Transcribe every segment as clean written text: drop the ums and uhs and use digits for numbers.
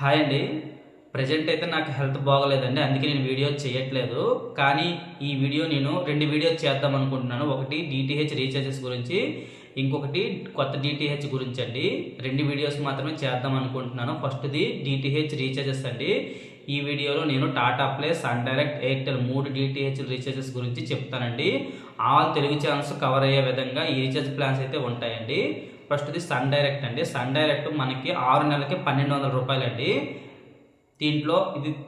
Hi అండి. Present అయితే నాకు హెల్త్ బాగోలేదండి. అందుకే నేను వీడియో చేయట్లేదు. కానీ ఈ వీడియో నేను 2 వీడియోస్ చేద్దాం అనుకుంటున్నాను. ఒకటి డీటీహెచ్ రీచార్జెస్ గురించి, ఇంకొకటి కొత్త డీటీహెచ్ గురించండి. 2 వీడియోస్ మాత్రమే చేద్దాం అనుకుంటున్నాను. ఫస్ట్‌ది డీటీహెచ్ రీచార్జెస్ అండి. ఈ వీడియోలో నేను టాటా ప్లే, సన్ డైరెక్ట్, ఎయిర్టెల్ 3 డీటీహెచ్ రీచార్జెస్ గురించి చెప్తానండి. ఆల్ తెలుగు ఛానల్స్ కవర్ అయ్యే విధంగా ఈ రీచార్జ్ ప్లాన్స్ అయితే ఉంటాయండి. ఫస్ట్‌ది సన్ డైరెక్ట్ అండి. సన్ డైరెక్ట్ మనకి 6 నెలలకి రూ. 1,200 అండి. దీంట్లో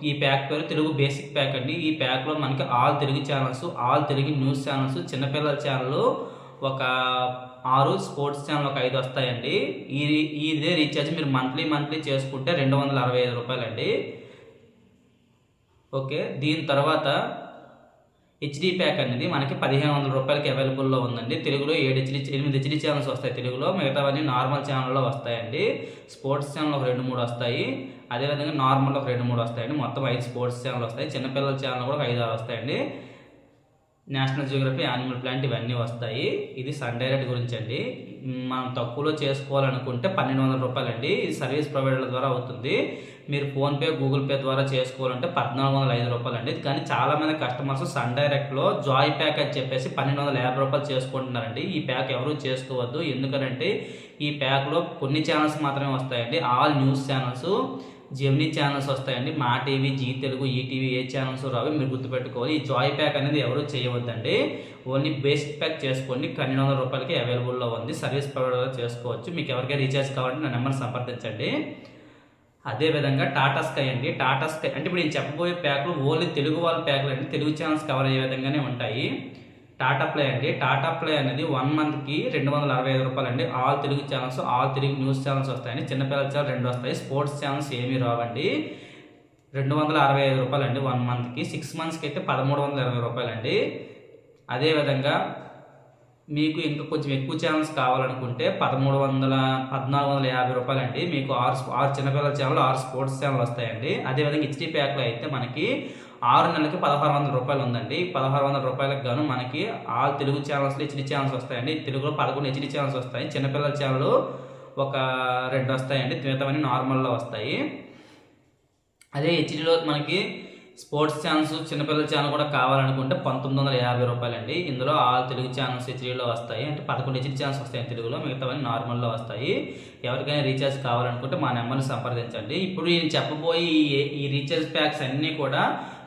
ఈ ప్యాక్ పేరు తెలుగు బేసిక్ ప్యాక్ అండి. ఈ ప్యాక్‌లో మనకి all Telugu channels, all Telugu news channels, చిన్నపిల్లల ఛానల్ ఒక 6, స్పోర్ట్స్ ఛానల్ ఒక 5 వస్తాయండి. ఇదే రీఛార్జ్ మీరు మంత్లీ చేసుకుంటే రూ. 265 అండి. ఓకే. దీని తర్వాత హెచ్డీ ప్యాక్ అనేది మనకి రూ. 1,500కి అవైలబుల్లో ఉందండి. తెలుగులో 8 హెచ్డీ ఛానల్స్ వస్తాయి తెలుగులో. మిగతావన్నీ నార్మల్ ఛానల్లో వస్తాయండి. స్పోర్ట్స్ ఛానల్ ఒక 2, 3 వస్తాయి. అదేవిధంగా నార్మల్ ఒక 2, 3 వస్తాయండి. మొత్తం 5 స్పోర్ట్స్ ఛానల్ వస్తాయి. చిన్నపిల్లల ఛానల్ కూడా ఒక 5, 6 వస్తాయండి. నేషనల్ జియోగ్రఫీ, యానిమల్ ప్లాంట్ ఇవన్నీ వస్తాయి. ఇది సన్ డైరెక్ట్ గురించి అండి. మనం తక్కువలో చేసుకోవాలనుకుంటే రూ. 1,200 అండి. ఇది సర్వీస్ ప్రొవైడర్ల ద్వారా అవుతుంది. మీరు ఫోన్పే, గూగుల్ పే ద్వారా చేసుకోవాలంటే రూ. 1,405 అండి. కానీ చాలామంది కస్టమర్స్ సన్ డైరెక్ట్లో జాయ్ ప్యాక్ అని చెప్పేసి రూ. 1,250 చేసుకుంటున్నారండి. ఈ ప్యాక్ ఎవరు చేసుకోవద్దు. ఎందుకంటే ఈ ప్యాక్లో కొన్ని ఛానల్స్ మాత్రమే వస్తాయండి. All news channels, Gemini channels వస్తాయండి. మా టీవీ, జీ తెలుగు, ఈటీవీ ఏ ఛానల్స్ రావి మీరు గుర్తుపెట్టుకోవాలి. ఈ జాయ్ ప్యాక్ అనేది ఎవరు చేయవద్దండి. ఓన్లీ బేసిక్ ప్యాక్ చేసుకోండి. రూ. 1,200కి అవైలబుల్లో ఉంది. సర్వీస్ ప్రొవైడర్ చేసుకోవచ్చు. మీకు ఎవరికైనా రీఛార్జ్ కావాలంటే నా నెంబర్ సంప్రదించండి. అదేవిధంగా టాటా స్కై అండి. టాటా స్కై అంటే ఇప్పుడు నేను చెప్పబోయే ప్యాక్లు ఓన్లీ తెలుగు వాళ్ళ ప్యాక్లు అండి. తెలుగు ఛానల్స్ కవర్ అయ్యే విధంగానే ఉంటాయి. టాటా ప్లే అండి. టాటా ప్లే అనేది 1 మంత్కి రూ. 265 అండి. All Telugu channels, all Telugu news channels వస్తాయండి. చిన్నపిల్లల ఛానల్ 2 వస్తాయి. స్పోర్ట్స్ ఛానల్స్ ఏమీ రావండి. రూ. 265 అండి 1 మంత్కి. 6 మంత్స్కి అయితే రూ. 1,320 అండి. అదేవిధంగా మీకు ఇంకా కొంచెం ఎక్కువ ఛానల్స్ కావాలనుకుంటే రూ. 1,450 అండి. మీకు 6 చిన్నపిల్లల ఛానల్, 6 స్పోర్ట్స్ ఛానల్ వస్తాయండి. అదేవిధంగా హెచ్డీ ప్యాక్లో అయితే మనకి 6 నెలలకి రూ. 1,600 ఉందండి. రూ. 1,600కి గాను మనకి ఆల్ తెలుగు ఛానల్స్లో హెచ్డీ ఛానల్స్ వస్తాయండి. తెలుగులో 11 హెచ్డీ ఛానల్స్ వస్తాయి. చిన్నపిల్లల ఛానల్ ఒక 2 వస్తాయండి. మిగతావన్నీ నార్మల్లో వస్తాయి. అదే హెచ్డీలో మనకి స్పోర్ట్స్ ఛానల్స్, చిన్నపిల్లల ఛానల్ కూడా కావాలనుకుంటే రూ. 1,950 అండి. ఇందులో ఆల్ తెలుగు ఛానల్స్ హెచ్డీలో వస్తాయి. అంటే 11 హెచ్డీ ఛానల్స్ వస్తాయి తెలుగులో, మిగతావన్నీ నార్మల్లో వస్తాయి. ఎవరికైనా రీఛార్జ్ కావాలనుకుంటే మా నెంబర్ని సంప్రదించండి. ఇప్పుడు నేను చెప్పబోయే ఈ రీఛార్జ్ ప్యాక్స్ అన్నీ కూడా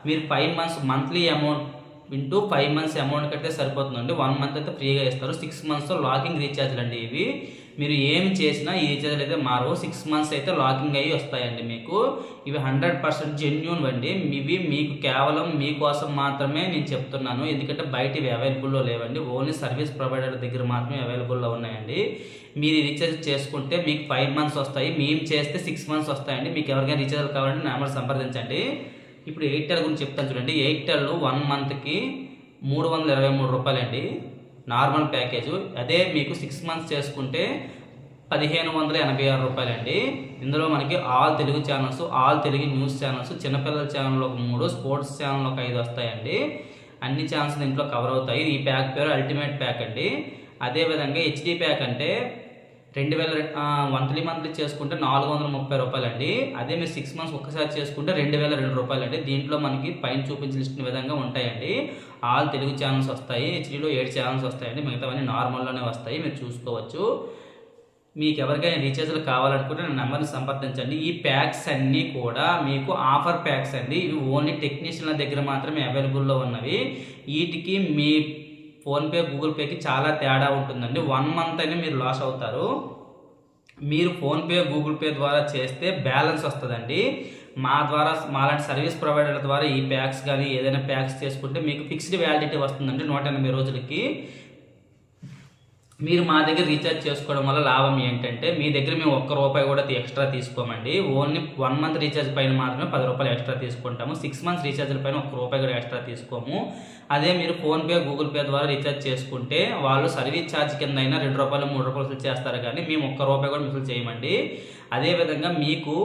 మీరు 5 months monthly amount into 5 months amount కట్టే సరిపోతుందండి. 1 మంత్ అయితే ఫ్రీగా ఇస్తారు. 6 మంత్స్తో లాకింగ్ రీఛార్జ్లు అండి ఇవి. మీరు ఏమి చేసినా ఈ రీఛార్జ్లు అయితే మారవు. 6 మంత్స్ అయితే లాకింగ్ అయ్యి వస్తాయండి మీకు. ఇవి 100% జెన్యూన్ అండి. ఇవి మీకు కేవలం మీకోసం మాత్రమే నేను చెప్తున్నాను. ఎందుకంటే బయట ఇవి అవైలబుల్లో లేవండి. ఓన్లీ సర్వీస్ ప్రొవైడర్ దగ్గర మాత్రమే అవైలబుల్లో ఉన్నాయండి. మీరు రీఛార్జ్ చేసుకుంటే మీకు 5 మంత్స్ వస్తాయి. మేము చేస్తే 6 మంత్స్ వస్తాయండి. మీకు ఎవరికైనా రీఛార్జ్ కావాలంటే నెంబర్ సంప్రదించండి. ఇప్పుడు ఎయిర్టెల్ గురించి చెప్తాను చూడండి. ఎయిర్టెల్ 1 మంత్కి రూ. 323 అండి నార్మల్ ప్యాకేజు. అదే మీకు 6 మంత్స్ చేసుకుంటే రూ. 1,586 అండి. ఇందులో మనకి all Telugu channels, all Telugu news channels, చిన్నపిల్లల ఛానల్ ఒక 3, స్పోర్ట్స్ ఛానల్ ఒక 5 వస్తాయండి. అన్ని ఛానల్స్ దీంట్లో కవర్ అవుతాయి. ఈ ప్యాక్ పేరు అల్టిమేట్ ప్యాక్ అండి. అదేవిధంగా హెచ్డీ ప్యాక్ అంటే 2,000 మంత్లీ చేసుకుంటే రూ. 430 అండి. అదే మీరు 6 మంత్స్ ఒక్కసారి చేసుకుంటే రూ. 2,002 అండి. దీంట్లో మనకి పైన చూపించిన లిస్ట్ విధంగా ఉంటాయండి. ఆల్ తెలుగు ఛానల్స్ వస్తాయి. హెచ్డీలో 7 ఛానల్స్ వస్తాయండి. మిగతావన్నీ నార్మల్లోనే వస్తాయి. మీరు చూసుకోవచ్చు. మీకు ఎవరికైనా రీఛార్జ్లు కావాలనుకుంటే నా నెంబర్ని సంప్రదించండి. ఈ ప్యాక్స్ అన్నీ కూడా మీకు ఆఫర్ ప్యాక్స్ అండి. ఇవి ఓన్లీ టెక్నీషియన్ల దగ్గర మాత్రమే అవైలబుల్లో ఉన్నవి. వీటికి మీ ఫోన్పే, గూగుల్ పేకి చాలా తేడా ఉంటుందండి. 1 మంత్ అయినా మీరు లాస్ అవుతారు. మీరు ఫోన్పే, గూగుల్ పే ద్వారా చేస్తే బ్యాలెన్స్ వస్తుందండి. మాలాంటి సర్వీస్ ప్రొవైడర్ల ద్వారా ఈ ప్యాక్స్ కానీ ఏదైనా ప్యాక్స్ చేసుకుంటే మీకు ఫిక్స్డ్ వ్యాలిడిటీ వస్తుందండి 180 రోజులకి. మీరు మా దగ్గర రీఛార్జ్ చేసుకోవడం వల్ల లాభం ఏంటంటే మీ దగ్గర మేము ₹1 కూడా ఎక్స్ట్రా తీసుకోమండి. ఓన్లీ 1 మంత్ రీఛార్జ్ పైన మాత్రమే ₹10 ఎక్స్ట్రా తీసుకుంటాము. 6 మంత్స్ రీఛార్జ్ల పైన ₹1 కూడా ఎక్స్ట్రా తీసుకోము. అదే మీరు ఫోన్పే, గూగుల్ పే ద్వారా రీఛార్జ్ చేసుకుంటే వాళ్ళు సర్వీస్ ఛార్జ్ కింద అయినా ₹2, ₹3 చేస్తారు. కానీ మేము ₹1 కూడా మిగులు చేయమండి. అదేవిధంగా మీకు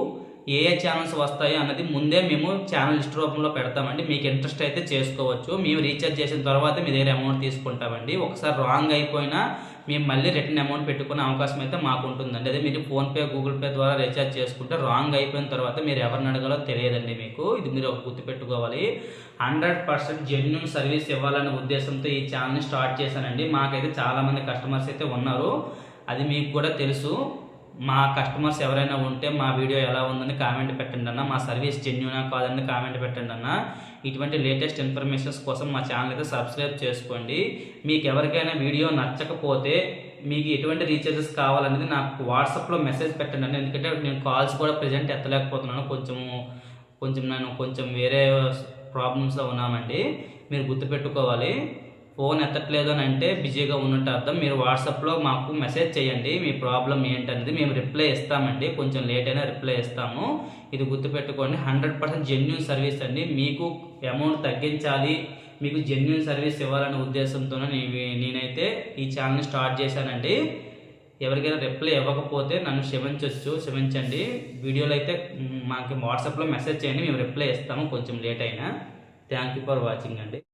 ఏ ఛానల్స్ వస్తాయి అన్నది ముందే మేము ఛానల్ లిస్ట్ రూపంలో పెడతామండి. మీకు ఇంట్రెస్ట్ అయితే చేసుకోవచ్చు. మేము రీఛార్జ్ చేసిన తర్వాత మీ దగ్గర అమౌంట్ తీసుకుంటామండి. ఒకసారి రాంగ్ అయిపోయినా మేము మళ్ళీ రిటర్న్ అమౌంట్ పెట్టుకునే అవకాశం అయితే మాకు ఉంటుందండి. అదే మీరు ఫోన్పే, గూగుల్ పే ద్వారా రీఛార్జ్ చేసుకుంటే రాంగ్ అయిపోయిన తర్వాత మీరు ఎవరిని అడగాలో తెలియదండి మీకు. ఇది మీరు గుర్తుపెట్టుకోవాలి. 100% జెన్యూన్ సర్వీస్ ఇవ్వాలనే ఉద్దేశంతో ఈ ఛానల్ని స్టార్ట్ చేశానండి. మాకైతే చాలామంది కస్టమర్స్ అయితే ఉన్నారు, అది మీకు కూడా తెలుసు. మా కస్టమర్స్ ఎవరైనా ఉంటే మా వీడియో ఎలా ఉందని కామెంట్ పెట్టండి అన్న, మా సర్వీస్ జెన్యూనా కాదని కామెంట్ పెట్టండి అన్న. ఇటువంటి లేటెస్ట్ ఇన్ఫర్మేషన్స్ కోసం మా ఛానల్ అయితే సబ్స్క్రైబ్ చేసుకోండి. మీకు ఎవరికైనా వీడియో నచ్చకపోతే మీకు ఎటువంటి రీఛార్జెస్ కావాలనేది నాకు వాట్సాప్లో మెసేజ్ పెట్టండి అన్న. ఎందుకంటే నేను కాల్స్ కూడా ప్రజెంట్ ఎత్తలేకపోతున్నాను, కొంచెం వేరే ప్రాబ్లమ్స్లో ఉన్నామండి. మీరు గుర్తుపెట్టుకోవాలి. ఫోన్ ఎత్తట్లేదు అని అంటే బిజీగా ఉన్నట్టు అర్థం. మీరు వాట్సాప్లో మాకు మెసేజ్ చేయండి, మీ ప్రాబ్లం ఏంటనేది మేము రిప్లై ఇస్తామండి. కొంచెం లేట్ అయినా రిప్లై ఇస్తాము, ఇది గుర్తుపెట్టుకోండి. 100% జెన్యూన్ సర్వీస్ అండి. మీకు అమౌంట్ తగ్గించాలి, మీకు జెన్యూన్ సర్వీస్ ఇవ్వాలనే ఉద్దేశంతోనే నేనైతే ఈ ఛానల్ని స్టార్ట్ చేశానండి. ఎవరికైనా రిప్లై ఇవ్వకపోతే నన్ను క్షమించండి. వీడియోలో అయితే మాకు వాట్సాప్లో మెసేజ్ చేయండి, మేము రిప్లై ఇస్తాము కొంచెం లేట్ అయినా. థ్యాంక్ యూ ఫర్ వాచింగ్ అండి.